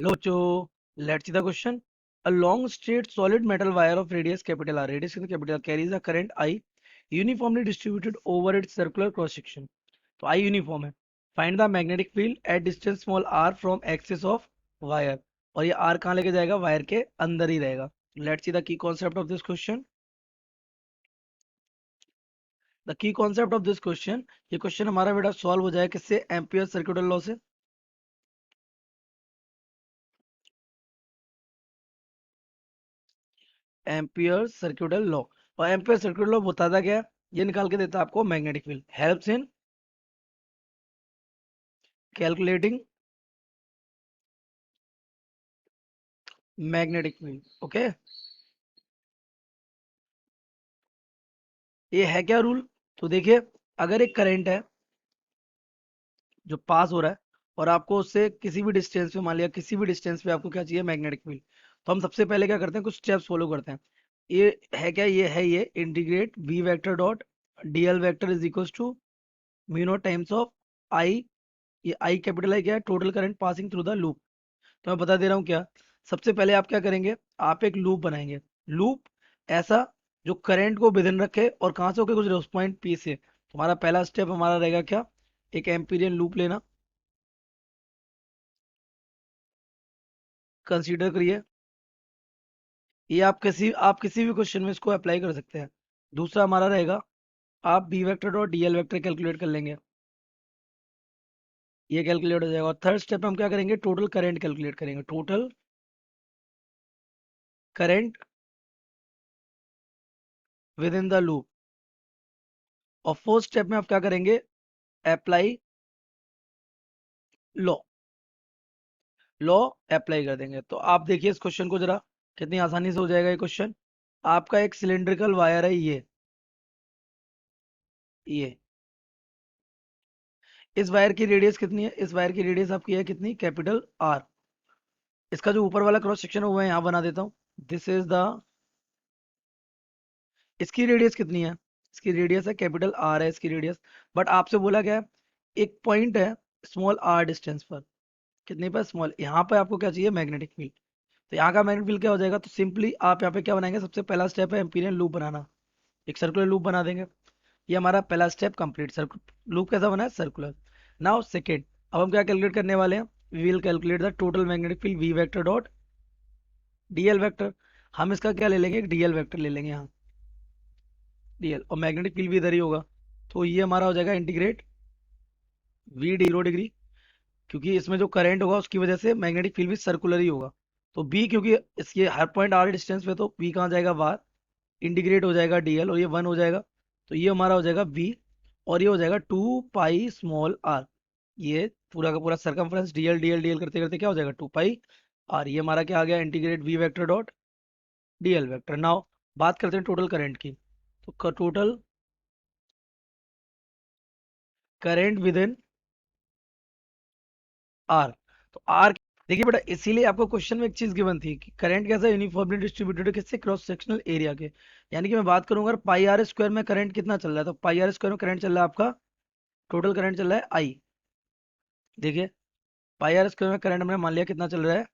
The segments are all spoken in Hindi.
Hello, Cho. Let's see the question. A long, straight, solid metal wire of radius capital R, radius capital R, carries a current I uniformly distributed over its circular cross section. तो I यूनिफॉर्म है. Find the magnetic field at distance small r from axis of wire. और ये r कहाँ लेके जाएगा? वायर के अंदर ही रहेगा. Let's see the key concept of this question. The key concept of this question. ये क्वेश्चन हमारा बेटा सॉल्व हो जाए किससे? एम्पियर सर्कुलर लॉ से. Ampere circular law. और एम्पियर सर्कुलर लॉ बताता क्या है? ये निकाल के देता है आपको magnetic field. Helps in calculating magnetic field. Okay, ये है क्या रूल? तो देखिए, अगर एक करंट है जो पास हो रहा है और आपको उससे किसी भी डिस्टेंस पे, मान लिया किसी भी डिस्टेंस पे आपको क्या चाहिए? Magnetic field. तो हम सबसे पहले क्या करते हैं? कुछ स्टेप्स फॉलो करते हैं. ये है क्या? ये integrate we vector dot dl vector is equal to mu not times of I. ये आई कैपिटल आई क्या है? Total current passing through the loop. तो मैं बता दे रहा हूँ क्या. सबसे पहले आप क्या करेंगे? आप एक लूप बनाएंगे. लूप ऐसा जो करंट को विदिन रखे और कहाँ से होकर गुजरे? उस पॉइंट पी से. तुम्हारा पहला स्टेप हमारा रहेगा क्या? एक एम्पीरियन लूप लेना. कंसीडर करिए, ये आप किसी भी क्वेश्चन में इसको अप्लाई कर सकते हैं. दूसरा हमारा रहेगा, आप बी वेक्टर और डीएल वेक्टर कैलकुलेट कर लेंगे. ये कैलकुलेट हो जाएगा. और थर्ड स्टेप में हम क्या करेंगे? टोटल करंट कैलकुलेट करेंगे. Total current with in the loop. और फोर्थ स्टेप में आप क्या करेंगे? Apply law. लॉ अप्लाई कर देंगे. तो आप देखिए इस क्वेश्चन को जरा, कितनी आसानी से हो जाएगा ये क्वेश्चन. आपका एक सिलेंड्रिकल वायर है ये. इस वायर की रेडियस कितनी है? इस वायर की रेडियस आपकी है कितनी? Capital R. इसका जो ऊपर वाला क्रॉस सेक्शन है वो मैं यहाँ बना देता हूँ. दिस इज द, इसकी रेडियस कितनी है? इसकी रेडियस है कैपिटल आर है इसकी रेडियस. बट आपसे बोला क्या है? एक पॉइंट है स्मॉल आर डिस्टेंस पर. कितने पर? स्मॉल. यहाँ पे आपको क्या चाहिए? Magnetic field. तो यहाँ का मैग्नेटिक फील्ड क्या हो जाएगा? तो सिंपली आप यहाँ पे क्या बनाएंगे? सबसे पहला स्टेप है एम्पीरियन लूप बनाना. एक सर्कुलर लूप बना देंगे. ये हमारा पहला स्टेप कंप्लीट. सर्कुलर लूप कैसा बना है? सर्कुलर. नाउ सेकेंड, अब हम क्या कैलकुलेट करने वाले हैं? We will calculate the total magnetic field B vector dot dl vector. हम इसका क्या ले लेंगे? एक डीएल वेक्टर ले लेंगे यहाँ. डीएल और मैग्नेटिक फील्ड भी इधर ही होगा. तो ये हमारा हो जाएगा इंटीग्रेट वी 0 डिग्री. क्योंकि इसमें जो करंट होगा उसकी वजह से मैग्नेटिक फील्ड भी सर्कुलर ही होगा. तो बी, क्योंकि इसके हर पॉइंट आर डिस्टेंस पे, तो बी कहाँ जाएगा? बाहर. इंटीग्रेट हो जाएगा डीएल और ये 1 हो जाएगा. तो ये हमारा हो जाएगा बी. और ये हो जाएगा 2 पाई स्मॉल आर. ये पूरा का पूरा सरकमफ्रेंस डीएल डीएल डीएल करते करते क्या हो जाएगा? 2 पाई आर. ये हमारा क्या आ गया? Integrate we vector dot dl vector. Now बात करते हैं टोटल करंट की. तो total current within R. तो आर, देखिए बेटा, इसीलिए आपको क्वेश्चन में एक चीज गिवन थी कि करंट कैसा? यूनिफॉर्मली डिस्ट्रीब्यूटेड है किससे? क्रॉस सेक्शनल एरिया के. यानी कि मैं बात करूंगा पाई आर स्क्वायर में करंट कितना चल रहा है, तो पाई आर स्क्वायर में करंट चल रहा है आपका, टोटल करंट चल रहा है आई. देखिए, पाई आर स्क्वायर में करंट हमने मान लिया कितना चल रहा है?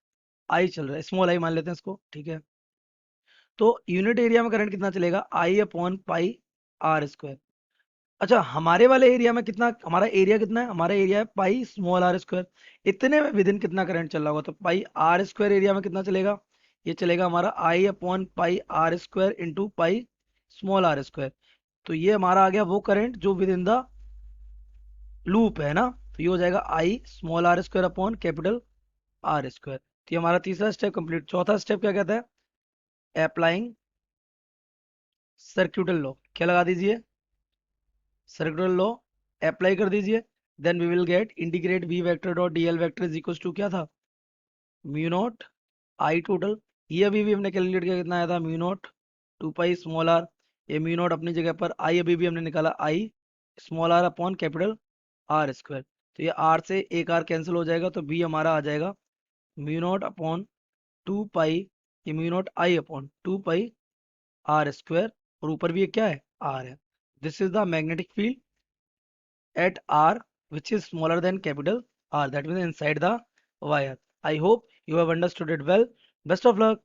आई चल रहा है. स्मॉल आई मान लेते हैं इसको, ठीक है. तो यूनिट एरिया में करंट कितना चलेगा? आई अपॉन पाई आर स्क्वायर. अच्छा, हमारे वाले एरिया में कितना? हमारा एरिया कितना है? हमारा एरिया है पाई स्मॉल आर स्क्वायर. इतने में विद इन कितना करंट चल रहा होगा? तो पाई आर स्क्वायर एरिया में कितना चलेगा? ये चलेगा हमारा I upon pi r square into pi small r square. तो ये हमारा आ गया वो करंट जो विद इन द लूप है ना. तो ये हो जाएगा I small r square upon capital R square. तो ये हमारा तीसरा स्टेप कंप्लीट. चौथा स्टेप क्या कहता है? Applying circuital law. क्या लगा दीजिए? सर्कुलर लॉ अप्लाई कर दीजिए. Then we will get integrate we vector dot dl vector is equal to क्या था? Mu naught I total. ये अभी भी हमने कैलकुलेट किया, कितना आया था? Mu naught 2 pi small r. ये म्यू नॉट अपनी जगह पर, आई अभी भी हमने निकाला I small r upon capital R square. तो ये आर से एक आर कैंसिल हो जाएगा, तो बी हमारा आ जाएगा म्यू नॉट अपॉन 2 पाई, ये mu naught I upon 2 pi r square. और ऊपर भी ये क्या है? आर है. This is the magnetic field at r which is smaller than capital R, that means inside the wire. I hope you have understood it well. Best of luck.